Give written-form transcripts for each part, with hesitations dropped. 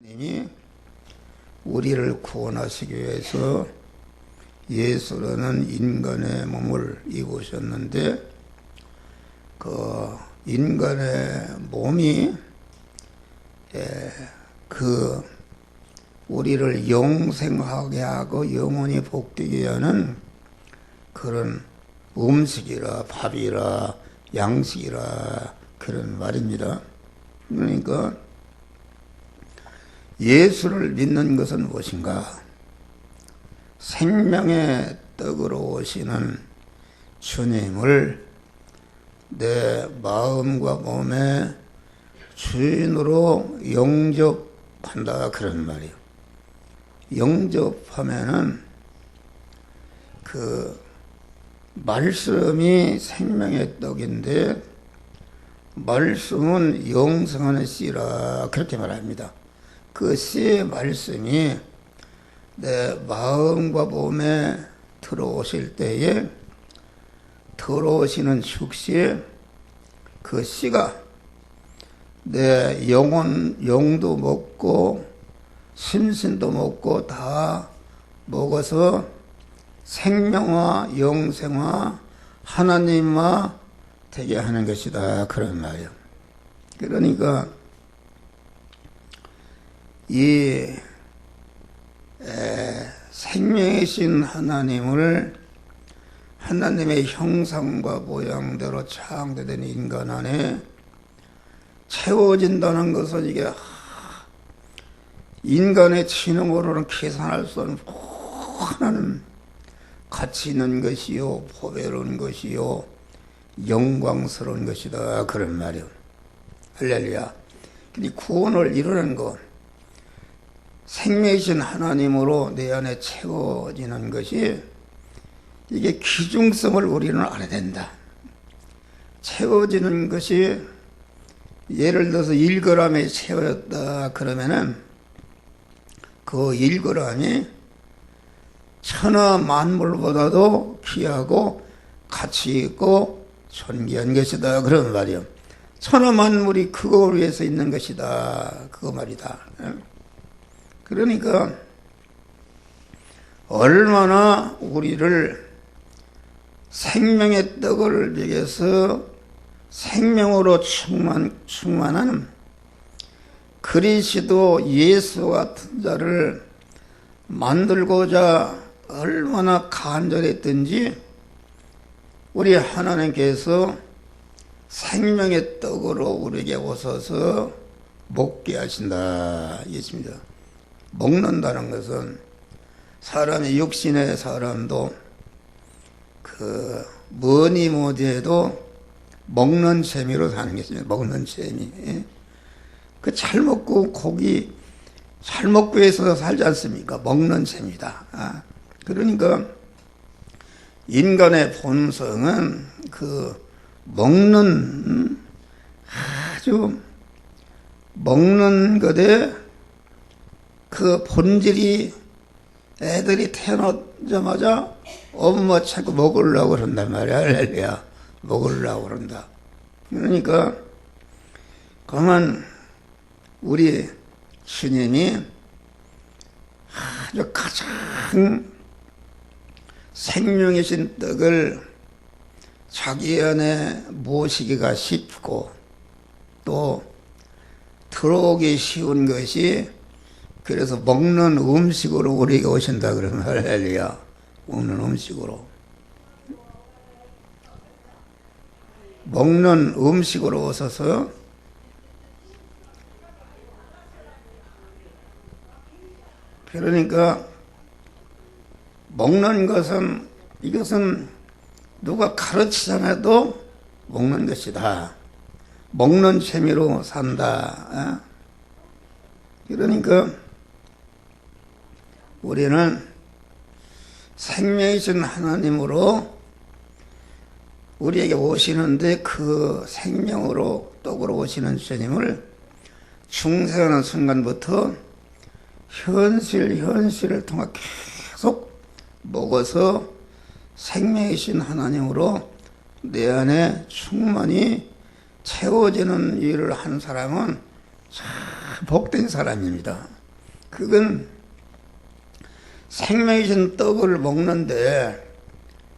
님이 우리를 구원하시기 위해서 예수라는 인간의 몸을 입으셨는데 그 인간의 몸이 그 우리를 영생하게 하고 영원히 복되게 하는 그런 음식이라 밥이라 양식이라 그런 말입니다. 그러니까 예수를 믿는 것은 무엇인가? 생명의 떡으로 오시는 주님을 내 마음과 몸의 주인으로 영접한다 그런 말이에요. 영접하면은 그 말씀이 생명의 떡인데 말씀은 영생하는 씨라 그렇게 말합니다. 그 씨의 말씀이 내 마음과 몸에 들어오실 때에 들어오시는 즉시에 그 씨가 내 영도 먹고 심신도 먹고 다 먹어서 생명화 영생화 하나님화 되게 하는 것이다 그런 말이에요. 그러니까 이 생명이신 하나님을 하나님의 형상과 모양대로 창조된 인간 안에 채워진다는 것은 이게 인간의 지능으로는 계산할 수 없는 하나는 가치 있는 것이요 보배로운 것이요 영광스러운 것이다 그런 말이요. 할렐루야. 근데 구원을 이루는 것 생명이신 하나님으로 내 안에 채워지는 것이 이게 기중성을 우리는 알아야 된다. 채워지는 것이 예를 들어서 1g에 채워졌다 그러면은 그 1g이 천하 만물보다도 귀하고 가치 있고 존귀한 것이다 그런 말이요. 천하 만물이 그걸 위해서 있는 것이다 그거 말이다. 그러니까 얼마나 우리를 생명의 떡을 먹여서 생명으로 충만한 그리스도 예수 같은 자를 만들고자 얼마나 간절했든지 우리 하나님께서 생명의 떡으로 우리에게 오셔서 먹게 하신다 이것입니다. 먹는다는 것은 사람의 육신의 사람도 그 뭐니 뭐니 해도 먹는 재미로 사는 것입니다. 먹는 재미. 그 잘 먹고 고기 잘 먹고 해서 살지 않습니까? 먹는 재미다. 그러니까 인간의 본성은 그 먹는 아주 먹는 것에 그 본질이 애들이 태어나자마자 엄마 자꾸 먹으려고 그런단 말이야. 할렐루야. 먹으려고 그런다. 그러니까 그만 우리 주님이 아주 가장 생명이신 떡을 자기 안에 모시기가 쉽고 또 들어오기 쉬운 것이 그래서 먹는 음식으로 우리에게 오신다 그러면 할렐루야. 먹는 음식으로 먹는 음식으로 오셔서 그러니까 먹는 것은 이것은 누가 가르치지 않아도 먹는 것이다. 먹는 재미로 산다. 그러니까 우리는 생명이신 하나님으로 우리에게 오시는데 그 생명으로 떡으로 오시는 주님을 중생하는 순간부터 현실을 통해 계속 먹어서 생명이신 하나님으로 내 안에 충만히 채워지는 일을 한 사람은 참 복된 사람입니다. 그건 생명이신 떡을 먹는데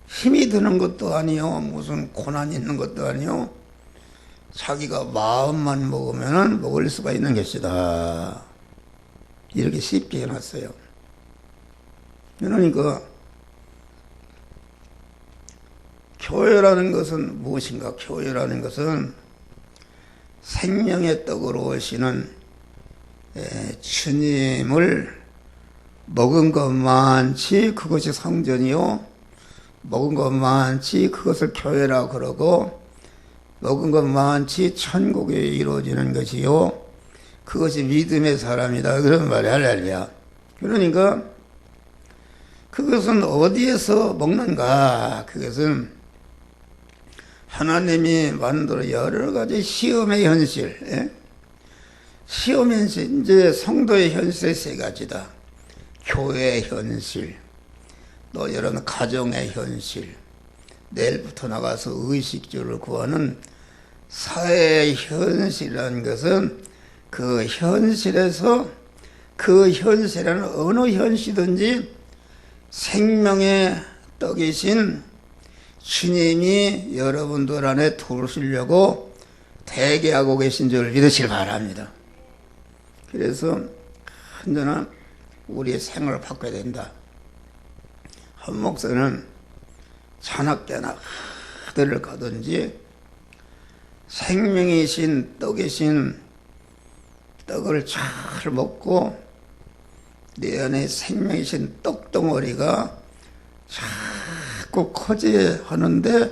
힘이 드는 것도 아니요, 무슨 고난이 있는 것도 아니요, 자기가 마음만 먹으면 먹을 수가 있는 것이다. 이렇게 쉽게 해놨어요. 그러니까 교회라는 것은 무엇인가? 교회라는 것은 생명의 떡으로 오시는 주님을 먹은 것만치 그것이 성전이요, 먹은 것만치 그것을 교회라 그러고, 먹은 것만치 천국에 이루어지는 것이요, 그것이 믿음의 사람이다, 그런 말이야. 할렐루야. 그러니까 그것은 어디에서 먹는가? 그것은 하나님이 만들어 여러 가지 시험의 현실, 시험 현실, 이제 성도의 현실의 세 가지다. 교회의 현실, 또 여러분 가정의 현실, 내일부터 나가서 의식주를 구하는 사회의 현실이라는 것은 그 현실에서, 그 현실에는 어느 현실이든지 생명의 떡이신 주님이 여러분들 안에 두시려고 대기하고 계신 줄 믿으시기 바랍니다. 그래서 언제나 우리의 생을 바꿔야 된다. 한 목사는 자나깨나 어디를 가든지 생명이신 떡이신 떡을 잘 먹고 내 안에 생명이신 떡덩어리가 자꾸 커져야 하는데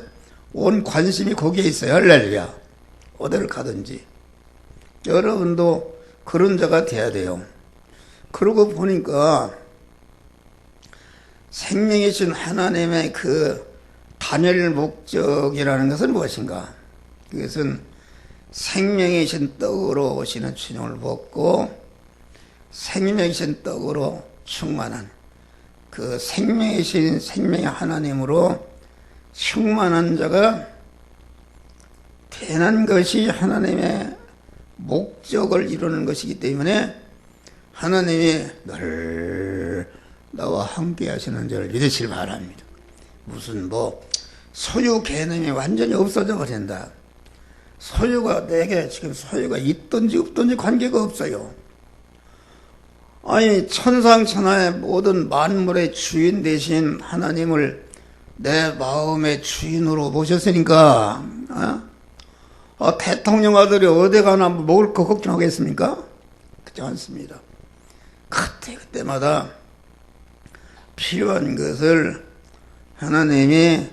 온 관심이 거기에 있어요. 할렐루야. 어디를 가든지 여러분도 그런 자가 돼야 돼요. 그러고 보니까 생명이신 하나님의 그 단일 목적이라는 것은 무엇인가? 그것은 생명이신 떡으로 오시는 주님을 먹고 생명이신 떡으로 충만한 그 생명이신 생명의 하나님으로 충만한 자가 되는 것이 하나님의 목적을 이루는 것이기 때문에 하나님이 늘 나와 함께 하시는 자를 믿으시기 바랍니다. 무슨 소유 개념이 완전히 없어져 버린다. 소유가 내게 지금 소유가 있든지 없든지 관계가 없어요. 아니 천상천하의 모든 만물의 주인 되신 하나님을 내 마음의 주인으로 모셨으니까 대통령 아들이 어디 가나 먹을 거 걱정하겠습니까? 그렇지 않습니다. 그때마다 필요한 것을 하나님이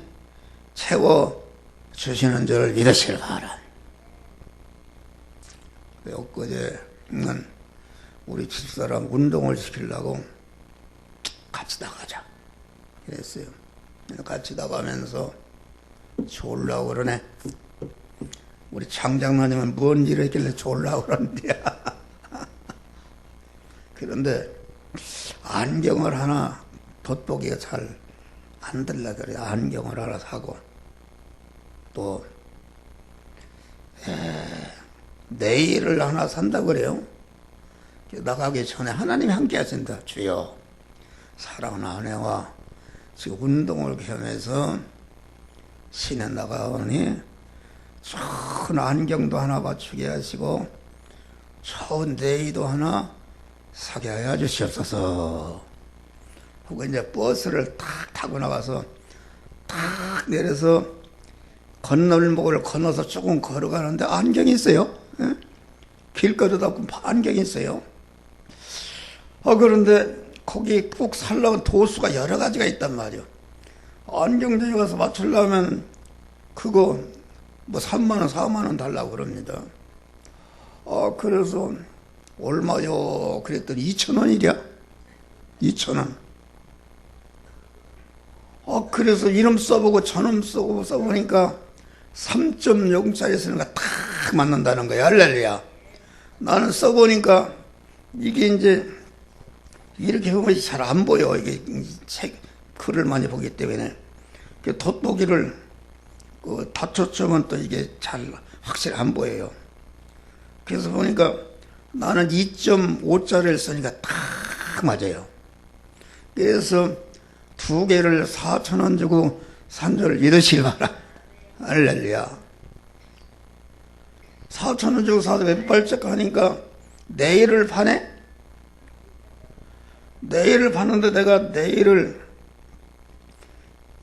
채워주시는 줄 믿으시길 바랍니다. 엊그제는 우리 집사람 운동을 시키려고 같이 나가자 그랬어요. 같이 나가면서 졸라고 그러네. 우리 장장로님은 뭔 일을 했길래 졸라고 그러는데 그런데 안경을 하나 돋보기가 잘 안 들라더래. 안경을 하나 사고 또 네일을 하나 산다고 그래요. 나가기 전에 하나님이 함께 하신다. 주여 사랑하는 아내와 지금 운동을 겸해서 시내 나가오니 좋은 안경도 하나 맞추게 하시고 좋은 네일도 하나 사게 해 주시옵소서. 하고 이제 버스를 탁 타고 나가서 탁 내려서 건널목을 건너서 조금 걸어가는데 안경이 있어요. 길거리다 보면 안경이 있어요. 그런데 거기 꼭 살려고 도수가 여러 가지가 있단 말이에요. 안경점에 가서 맞추려면 그거 3만원, 4만원 달라고 그럽니다. 그래서 얼마요? 그랬더니 2,000원이랴. 2,000원. 그래서 이름 써보고 저놈 써보니까 3.0짜리 쓰는 거 딱 맞는다는 거야. 할렐루야. 나는 써보니까 이게 이제 이렇게 보면 잘 안 보여. 이게 글을 많이 보기 때문에. 돋보기를 닫혀주면 또 이게 잘 확실히 안 보여요. 그래서 보니까 나는 2.5짜리를 쓰니까 딱 맞아요. 그래서 2개를 4,000원 주고 산 줄 믿으시기 바라. 할렐루야. 4,000원 주고 사도 몇 발짝 하니까 네일을 파네? 네일을 파는데 내가 네일을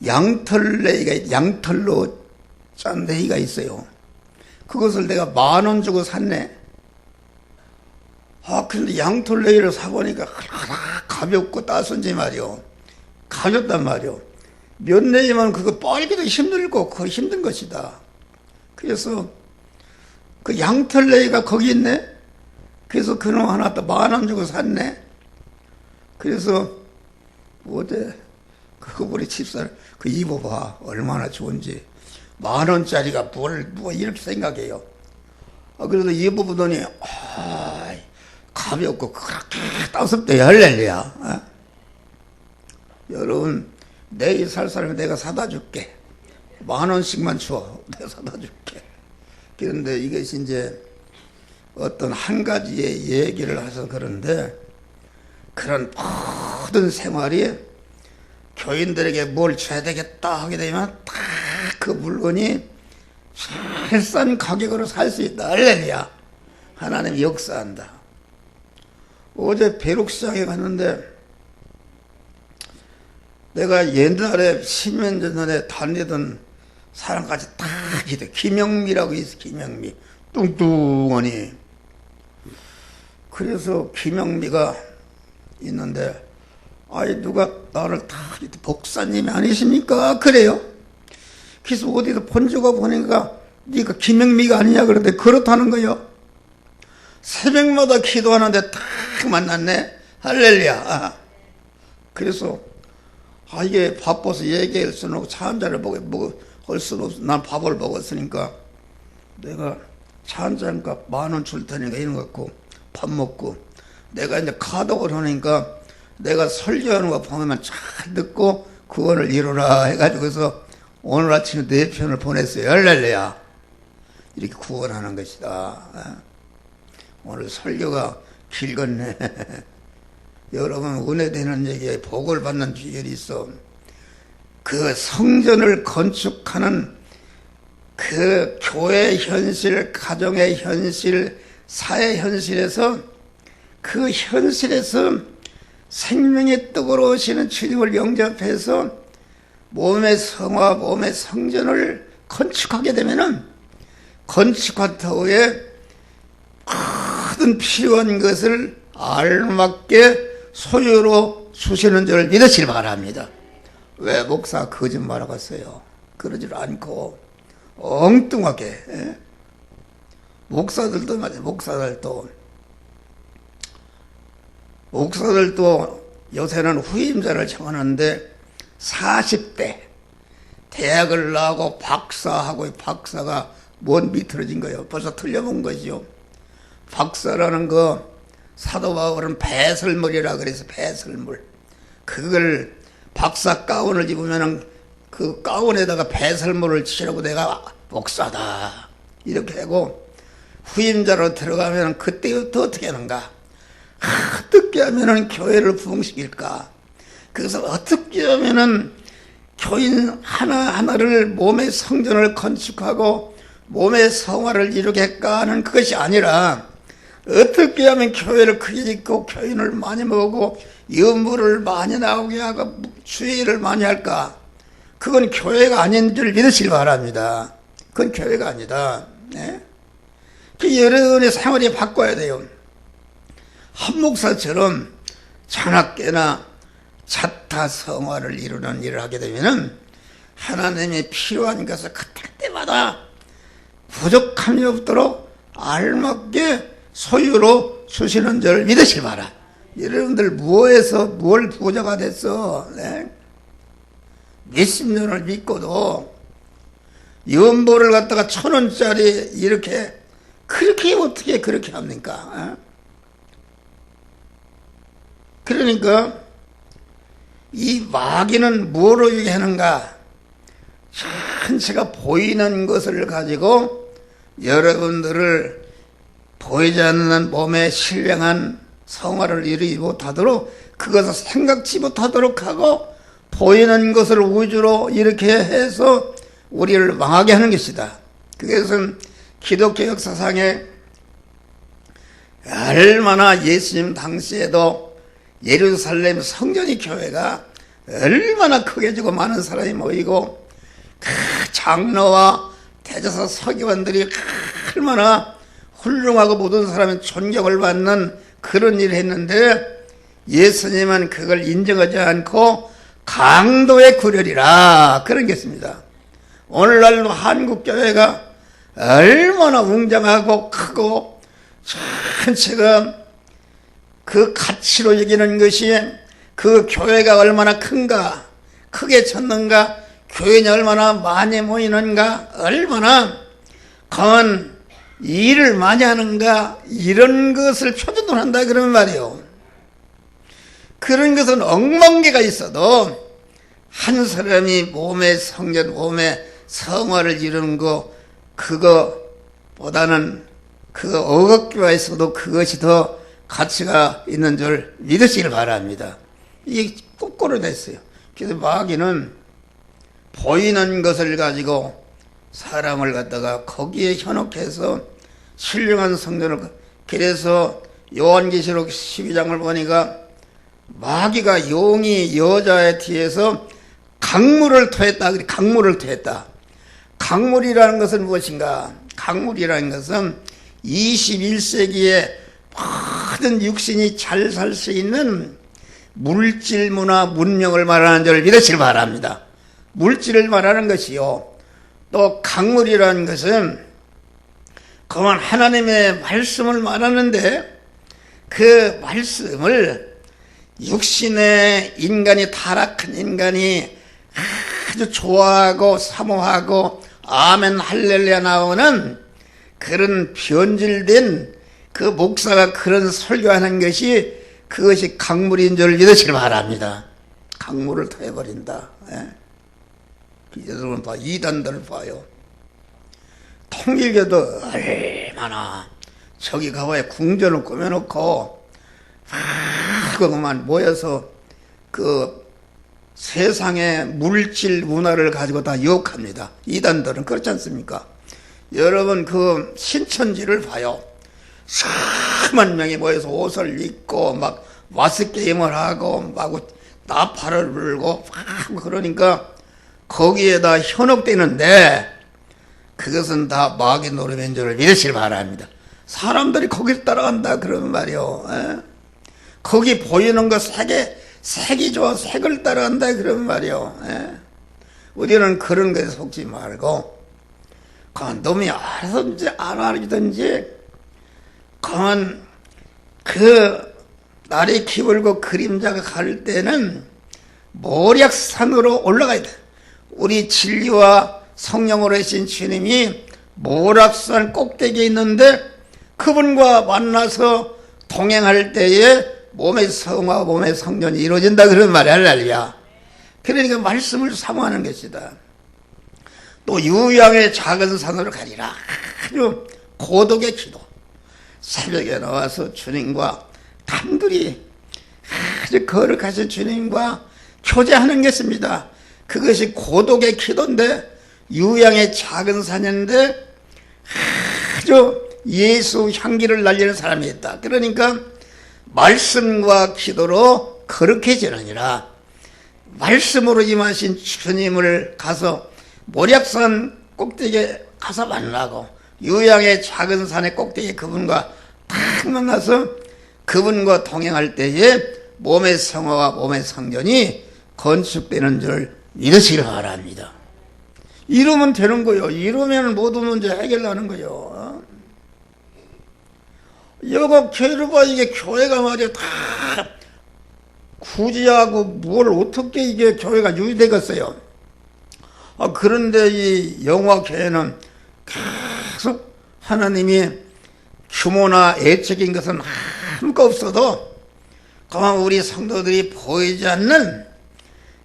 양털로 짠 네일가 있어요. 그것을 내가 10,000원 주고 샀네. 근데 양털 네일을 사보니까 가볍고 따순지 말이요. 가볍단 말이요. 몇 네일만 그거 빨기도 힘들고 그거 힘든 것이다. 그래서 그 양털 네일가 거기 있네. 그래서 그놈 하나 또 10,000원 주고 샀네. 그래서 어제 그거 우리 집사람 그 입어봐 얼마나 좋은지. 10,000원짜리가 뭐 이렇게 생각해요. 그래서 입어보더니 가볍고 그렇게 따숩대. 할렐루야. 여러분 내일 살 사람이 내가 사다 줄게. 10,000원씩만 줘. 내가 사다 줄게. 그런데 이것이 이제 어떤 한 가지의 얘기를 해서 그런데 그런 모든 생활이 교인들에게 뭘 줘야 되겠다 하게 되면 딱 그 물건이 제일 싼 가격으로 살 수 있다. 할렐루야. 하나님이 역사한다. 어제 벼룩시장에 갔는데 내가 옛날에 10년 전에 다니던 사람까지 다 기대. 김영미라고 있어. 김영미. 뚱뚱하니. 그래서 김영미가 있는데 누가 나를 다 복사님이 아니십니까? 그래요. 그래서 어디서 본 적가 보니까 네가 김영미가 아니냐 그러는데 그렇다는 거요. 새벽마다 기도하는데 딱 만났네. 할렐루야. 그래서 이게 바빠서 얘기할 수는 없고 차 한잔을 먹을 수는 없어. 난 밥을 먹었으니까 내가 차 한잔값 10,000원 줄 테니까 이런 거 갖고 밥 먹고 내가 이제 가독을 하니까 내가 설교하는 거 보면 잘 듣고 구원을 이루라 해가지고서 오늘 아침에 4편을 보냈어요. 할렐루야. 이렇게 구원하는 것이다. 오늘 설교가 길겠네. 여러분 은혜되는 얘기에 복을 받는 비결이 있어. 그 성전을 건축하는 그 교회 현실, 가정의 현실, 사회 현실에서 그 현실에서 생명의 떡으로 오시는 주님을 영접해서 몸의 성화, 몸의 성전을 건축하게 되면은 건축한 터에 모든 필요한 것을 알맞게 소유로 주시는 줄 믿으시기 바랍니다. 왜 목사 거짓말하고 있어요? 그러질 않고 엉뚱하게. 목사들도 말이에요. 목사들도 요새는 후임자를 정하는데 40대 대학을 나오고 박사하고 박사가 뭔 미틀어진 거예요. 벌써 틀려본 것이요. 박사라는 거 사도 바울은 배설물이라 그래서 배설물. 그걸 박사 가운을 입으면은 그 가운에다가 배설물을 칠하고 내가 목사다 이렇게 하고 후임자로 들어가면 그때부터 어떻게 하는가? 어떻게 하면은 교회를 부흥시킬까? 그래서 어떻게 하면은 교인 하나하나를 몸의 성전을 건축하고 몸의 성화를 이루겠까 하는 그것이 아니라 어떻게 하면 교회를 크게 짓고 교인을 많이 모으고 연물을 많이 나오게 하고 주의를 많이 할까? 그건 교회가 아닌 줄 믿으시기 바랍니다. 그건 교회가 아니다. 네? 그 여러분의 생활이 바꿔야 돼요. 한 목사처럼 자나깨나 자타 성화를 이루는 일을 하게 되면은 하나님이 필요한 것을 그때마다 부족함이 없도록 알맞게 소유로 주시는 줄 믿으시기 바라. 여러분들 무엇에서 뭘 부자가 됐어? 네? 몇십 년을 믿고도 연보를 갖다가 1,000원짜리 이렇게 그렇게 어떻게 그렇게 합니까? 그러니까 이 마귀는 뭐로 유기하는가? 전체가 보이는 것을 가지고 여러분들을 보이지 않는 몸에 신령한 성화를 이루지 못하도록, 그것을 생각지 못하도록 하고 보이는 것을 우주로 이렇게 해서 우리를 망하게 하는 것이다. 그것은 기독교 역사상에 얼마나 예수님 당시에도 예루살렘 성전이 교회가 얼마나 크게 지고 많은 사람이 모이고 그 장로와 대제사 서기관들이 얼마나 훌륭하고 모든 사람이 존경을 받는 그런 일을 했는데, 예수님은 그걸 인정하지 않고 강도의 구렬이라 그런 게 있습니다. 오늘날도 한국교회가 얼마나 웅장하고 크고 전체가 그 가치로 여기는 것이, 그 교회가 얼마나 큰가, 크게 쳤는가, 교인이 얼마나 많이 모이는가, 얼마나 강한 일을 많이 하는가, 이런 것을 표준으로 한다 그러면 말이에요. 그런 것은 억만 개가 있어도 한 사람이 성전, 몸의 성화를 이루는 거, 그거보다는 그 억압교가 있어도 그것이 더 가치가 있는 줄 믿으시길 바랍니다. 이게 거꾸로 됐어요. 그래서 마귀는 보이는 것을 가지고 사람을 갖다가 거기에 현혹해서 신령한 성전을, 그래서 요한계시록 12장을 보니까 마귀가 용이 여자의 뒤에서 강물을 토했다. 강물을 토했다. 강물이라는 것은 무엇인가? 강물이라는 것은 21세기에 모든 육신이 잘 살 수 있는 물질, 문화, 문명을 말하는 줄 믿으시길 바랍니다. 물질을 말하는 것이요. 또 강물이라는 것은 그만 하나님의 말씀을 말하는데, 그 말씀을 육신의 인간이, 타락한 인간이 아주 좋아하고 사모하고 아멘 할렐루야 나오는 그런 변질된 그 목사가 그런 설교하는 것이, 그것이 강물인 줄 믿으시길 바랍니다. 강물을 토해버린다. 여러분 봐, 이단들을 봐요. 통일교도 얼마나 저기 가봐야 궁전을 꾸며놓고 그것만 모여서 그 세상의 물질 문화를 가지고 다 유혹합니다. 이단들은 그렇지 않습니까? 여러분 그 신천지를 봐요. 수만 명이 모여서 옷을 입고 막 와스 게임을 하고 막 나팔을 불고 막 그러니까 거기에다 현혹되는데, 그것은 다 마귀 노름인 줄을 믿으시길 바랍니다. 사람들이 거기를 따라간다 그러면 말이요. 거기 보이는 거 색이 좋아 색을 따라간다 그러면 말이요. 우리는 그런 것에 속지 말고, 놈이 알아서든지 안 알아주든지, 그 날이 기울고 그림자가 갈 때는 모략산으로 올라가야 돼. 우리 진리와 성령으로 하신 주님이 모략산 꼭대기에 있는데, 그분과 만나서 동행할 때에 몸의 성화, 몸의 성전이 이루어진다 그런 말이 할렐루야. 그러니까 말씀을 사모하는 것이다. 또 유양의 작은 산으로 가리라. 아주 고독의 기도. 새벽에 나와서 주님과 단둘이 아주 거룩하신 주님과 교제하는 것입니다. 그것이 고독의 기도인데, 유양의 작은 산인데 아주 예수 향기를 날리는 사람이 있다. 그러니까 말씀과 기도로 거룩해지느니라. 말씀으로 임하신 주님을 가서 모략산 꼭대기에 가서 만나고, 유양의 작은 산의 꼭대기에 그분과 딱 만나서 그분과 동행할 때에 몸의 성화와 몸의 성전이 건축되는 줄 믿으시길 바랍니다. 이러면 되는 거요. 이러면 모든 문제 해결나는 거요. 여거 교회를 봐. 이게 교회가 말이야 다 구제하고 뭘 어떻게 이게 교회가 유지되겠어요. 그런데 이 영화교회는 계속 하나님이 규모나 애적인 것은 아무것도 없어도 그만 우리 성도들이 보이지 않는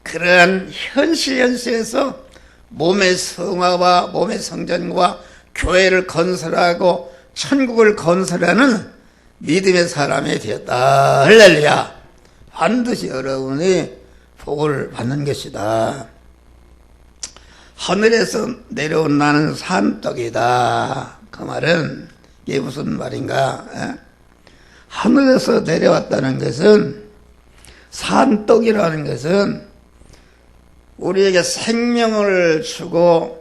그러한 현실 연세에서 몸의 성화와 몸의 성전과 교회를 건설하고 천국을 건설하는 믿음의 사람이 되었다. 할렐루야. 반드시 여러분이 복을 받는 것이다. 하늘에서 내려온 나는 산떡이다. 그 말은 이게 무슨 말인가? 하늘에서 내려왔다는 것은, 산떡이라는 것은 우리에게 생명을 주고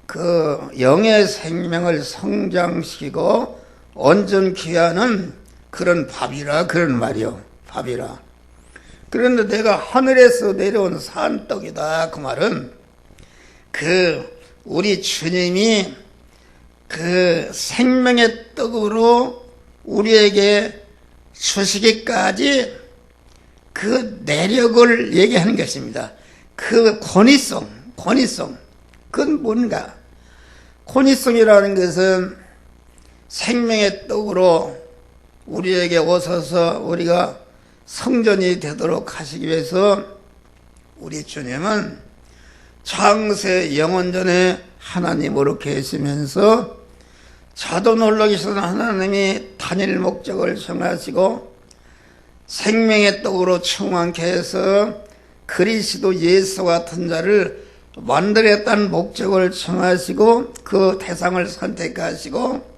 그 영의 생명을 성장시키고 온전케 하는 그런 밥이라, 그런 말이요. 밥이라. 그런데 내가 하늘에서 내려온 산떡이다. 그 말은 우리 주님이 그 생명의 떡으로 우리에게 주시기까지 그 내력을 얘기하는 것입니다. 그 권위성. 그건 뭔가? 권위성이라는 것은 생명의 떡으로 우리에게 오셔서 우리가 성전이 되도록 하시기 위해서 우리 주님은 창세 영원전에 하나님으로 계시면서 자도 놀라 계시던 하나님이 단일 목적을 정하시고 생명의 떡으로 충만케 해서 그리스도 예수 같은 자를 만들겠다는 목적을 정하시고 그 대상을 선택하시고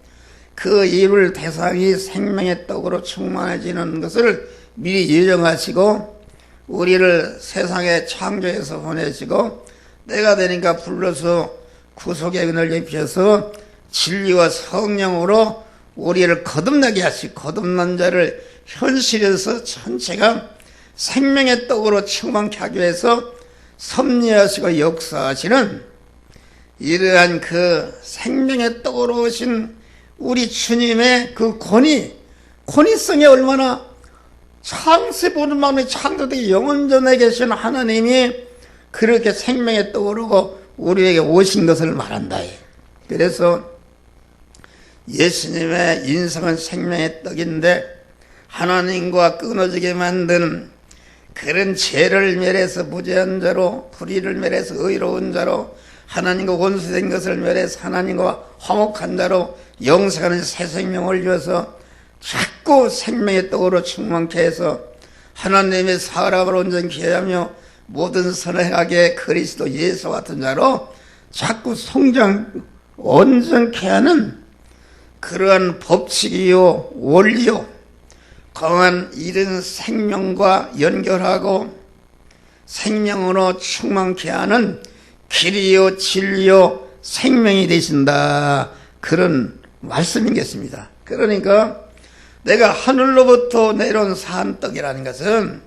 그 이룰 대상이 생명의 떡으로 충만해지는 것을 미리 예정하시고 우리를 세상에 창조해서 보내시고 때가 되니까 불러서 구속의 은을 입혀서 진리와 성령으로 우리를 거듭나게 하시고 거듭난 자를 현실에서 전체가 생명의 떡으로 충만케 하기 위해서 섭리하시고 역사하시는 이러한 그 생명의 떡으로 오신 우리 주님의 그 권위성이 얼마나 창세 보는 마음에 창조되기 영원전에 계신 하나님이 그렇게 생명의 떡으로 우리에게 오신 것을 말한다. 그래서 예수님의 인성은 생명의 떡인데 하나님과 끊어지게 만든 그런 죄를 멸해서 무죄한 자로 불의를 멸해서 의로운 자로 하나님과 원수된 것을 멸해서 하나님과 화목한 자로 영생하는 새 생명을 주어서 자꾸 생명의 떡으로 충만케 해서 하나님의 사람을 온전케 하며 모든 선을 행하게 그리스도 예수 같은 자로 자꾸 성장 온전케 하는 그러한 법칙이요 원리요 강한 이런 생명과 연결하고 생명으로 충만케 하는 길이요 진리요 생명이 되신다. 그런 말씀이겠습니다. 그러니까 내가 하늘로부터 내려온 산떡이라는 것은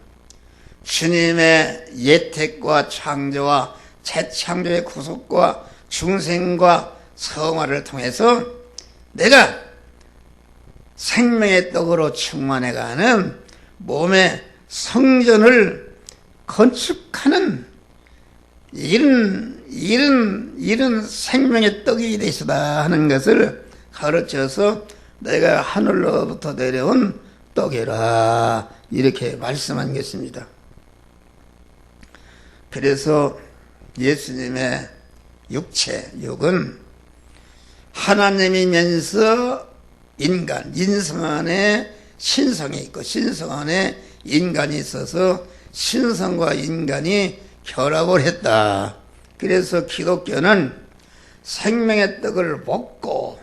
주님의 예택과 창조와 재창조의 구속과 중생과 성화를 통해서 내가 생명의 떡으로 충만해가는 몸의 성전을 건축하는 이런 생명의 떡이 되시다 하는 것을 가르쳐서 내가 하늘로부터 내려온 떡이라 이렇게 말씀한 것입니다. 그래서 예수님의 육은 하나님이면서 인성 안에 신성이 있고 신성 안에 인간이 있어서 신성과 인간이 결합을 했다. 그래서 기독교는 생명의 떡을 먹고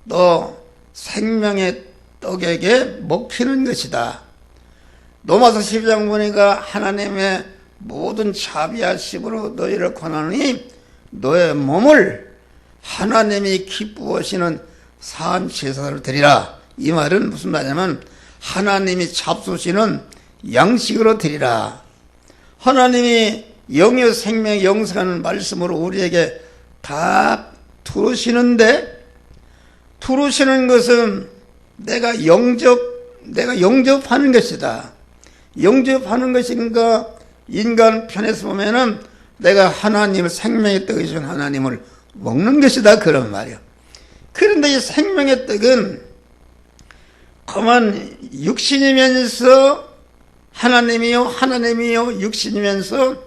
또 생명의 떡에게 먹히는 것이다. 로마서 12장 보니까 하나님의 모든 자비하심으로 너희를 권하니 너의 몸을 하나님이 기뻐하시는 산 제사를 드리라. 이 말은 무슨 말이냐면 하나님이 잡수시는 양식으로 드리라. 하나님이 영의 생명 영생하는 말씀으로 우리에게 다 두르시는데 두르시는 것은 내가 영접하는 것이다. 영접하는 것인가? 인간 편에서 보면은 내가 하나님을 생명의 떡이 준 하나님을 먹는 것이다 그런 말이야. 그런데 이 생명의 떡은 그만 육신이면서 하나님이요 육신이면서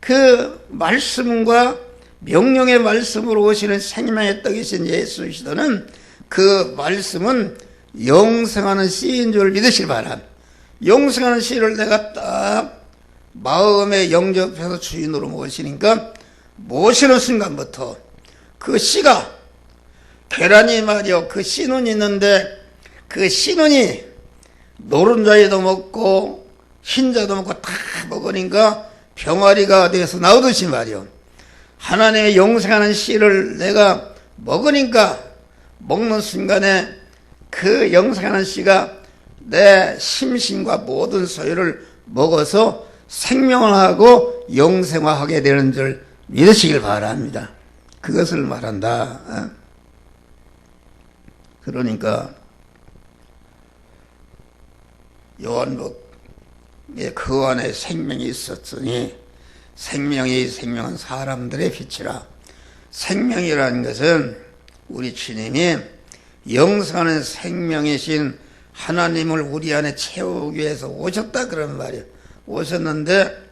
그 말씀과 명령의 말씀으로 오시는 생명의 떡이신 예수 그리스도는 그 말씀은 영생하는 씨인 줄 믿으시기 바랍니다. 영생하는 씨를 내가 딱 마음에 영접해서 주인으로 모시니까 모시는 순간부터 그 씨가 계란이 말이요 그 씨눈이 있는데 그 씨눈이 노른자에도 먹고 흰자도 먹고 다 먹으니까 병아리가 돼서 나오듯이 말이요 하나님의 영생하는 씨를 내가 먹으니까 먹는 순간에 그 영생하는 씨가 내 심신과 모든 소유를 먹어서 생명을 하고 영생화하게 되는 줄 믿으시길 바랍니다. 그것을 말한다. 그러니까 요한복음에 그 안에 생명이 있었으니 생명은 사람들의 빛이라. 생명이라는 것은 우리 주님이 영생하는 생명이신 하나님을 우리 안에 채우기 위해서 오셨다 그런 말이에요. 오셨는데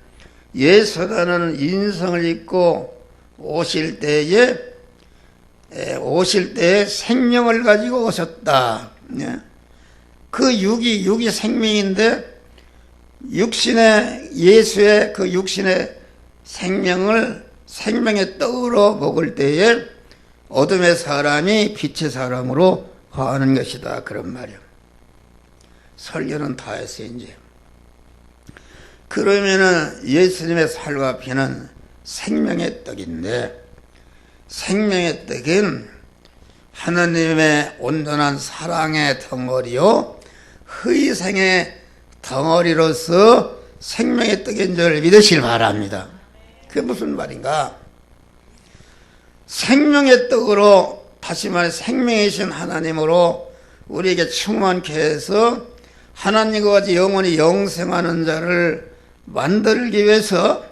예수라는 인성을 입고 오실 때에 생명을 가지고 오셨다. 그 육이 생명인데 예수의 그 육신의 생명을 생명의 떡으로 먹을 때에 어둠의 사람이 빛의 사람으로 화하는 것이다 그런 말이에요. 설교는 다 했어요 이제. 그러면은 예수님의 살과 피는 생명의 떡인데 생명의 떡은 하나님의 온전한 사랑의 덩어리요 희생의 덩어리로서 생명의 떡인 줄 믿으시길 바랍니다. 그게 무슨 말인가? 생명의 떡으로 다시 말해 생명이신 하나님으로 우리에게 충만케 해서 하나님과 같이 영원히 영생하는 자를 만들기 위해서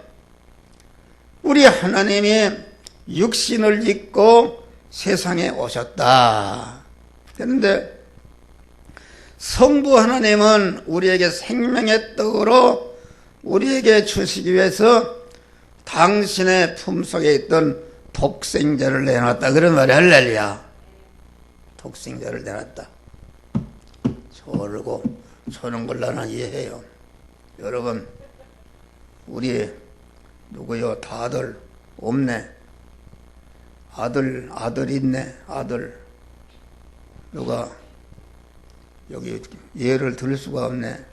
우리 하나님이 육신을 입고 세상에 오셨다. 그런데 성부 하나님은 우리에게 생명의 떡으로 우리에게 주시기 위해서 당신의 품속에 있던 독생자를 내놨다. 그런 말이 할렐루야. 독생자를 내놨다. 저르고 저는 걸 나는 이해해요. 여러분 우리 누구요? 다들 없네. 아들 있네. 아들 누가 여기 예를 들 수가 없네.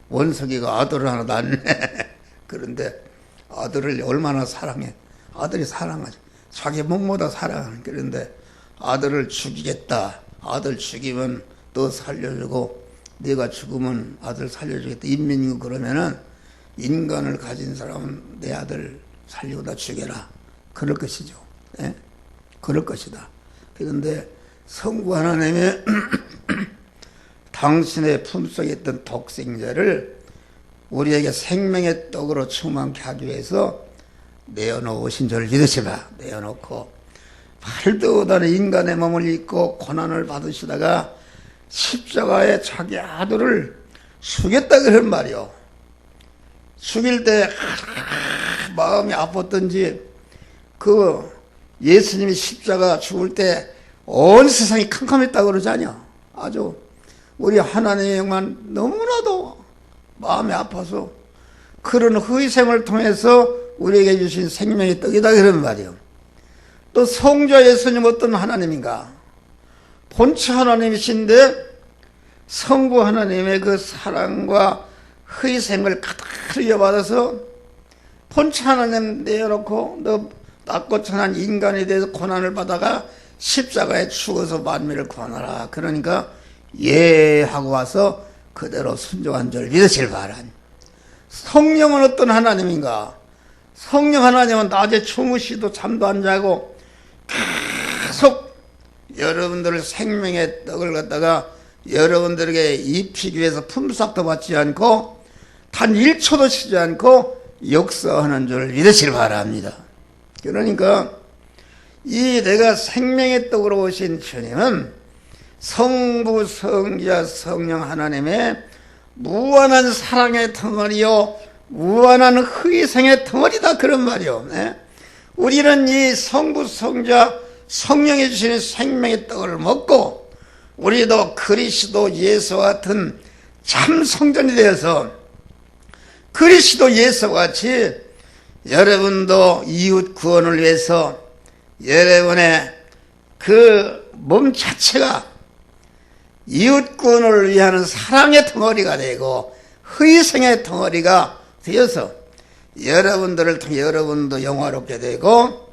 원석이가 아들을 하나 낳네. 그런데 아들을 얼마나 사랑해. 아들이 사랑하죠. 자기 몸보다 사랑하는. 그런데 아들을 죽이겠다. 아들 죽이면 너 살려주고 네가 죽으면 아들 살려주겠다. 인민이고 그러면은 인간을 가진 사람은 내 아들 살리고 다 죽여라. 그럴 것이죠. 그럴 것이다. 그런데 성부 하나님의 당신의 품속에 있던 독생자를 우리에게 생명의 떡으로 충만케 하기 위해서 내어놓으신 줄 믿으시라. 내어놓고 팔도 못하는 인간의 몸을 입고 고난을 받으시다가 십자가에 자기 아들을 죽였다 그런 말이요. 죽일 때 마음이 아팠던지 그 예수님이 십자가 죽을 때 온 세상이 캄캄했다고 그러잖아요. 아주 우리 하나님의 영만 너무나도 마음이 아파서 그런 희생을 통해서 우리에게 주신 생명의 떡이다 그런 말이에요. 또 성자 예수님 어떤 하나님인가? 본체 하나님이신데 성부 하나님의 그 사랑과 희생을 가득 이어받아서 본체 하나님 내어놓고 너 낮고 천한 인간에 대해서 고난을 받아가 십자가에 죽어서 만민을 구원하라. 그러니까 예 하고 와서 그대로 순종한 줄 믿으실 바랍니다. 성령은 어떤 하나님인가? 성령 하나님은 낮에 주무시도 잠도 안 자고 계속 여러분들을 생명의 떡을 갖다가 여러분들에게 입히기 위해서 품삯도 받지 않고 단 1초도 쉬지 않고 역사하는 줄 믿으시길 바랍니다. 그러니까 이 내가 생명의 떡으로 오신 주님은 성부, 성자, 성령 하나님의 무한한 사랑의 덩어리요 무한한 희생의 덩어리다 그런 말이요. 우리는 이 성부, 성자, 성령이 주시는 생명의 떡을 먹고 우리도 그리스도 예수와 같은 참 성전이 되어서 그리스도 예수와 같이 여러분도 이웃 구원을 위해서 여러분의 그 몸 자체가 이웃 구원을 위한 사랑의 덩어리가 되고 희생의 덩어리가 되어서 여러분들을 통해 여러분도 영화롭게 되고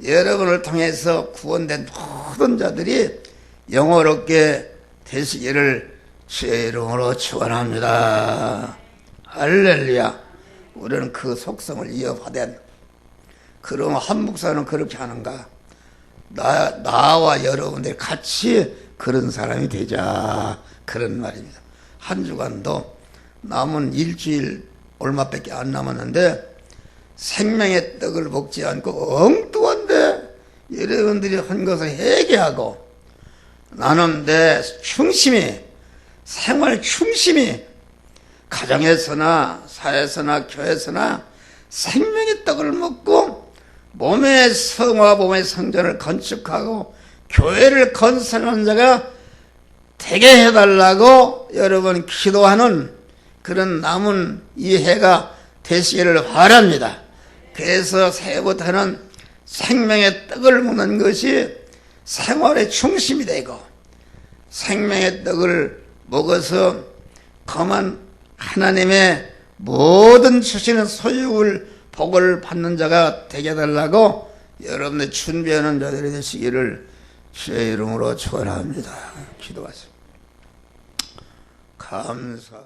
여러분을 통해서 구원된 모든 자들이 영화롭게 되시기를 주의 이름으로 축원합니다. 할렐루야. 우리는 그 속성을 이어받은, 그럼 한 목사는 그렇게 하는가? 나와 여러분들이 같이 그런 사람이 되자, 그런 말입니다. 한 주간도 남은 일주일 얼마밖에 안 남았는데 생명의 떡을 먹지 않고 엉뚱한데 여러분들이 한 것을 회개하고 나는 내 충심이, 생활 충심이 가정에서나 사회에서나 교회에서나 생명의 떡을 먹고 몸의 성화, 몸의 성전을 건축하고 교회를 건설하는 자가 되게 해달라고 여러분 기도하는 그런 남은 이 해가 되시기를 바랍니다. 그래서 새해부터는 생명의 떡을 먹는 것이 생활의 중심이 되고 생명의 떡을 먹어서 그만 하나님의 모든 주시는 소유를 복을 받는 자가 되게 해달라고 여러분들 준비하는 자들이 되시기를 주의 이름으로 축원합니다. 기도하세요. 감사.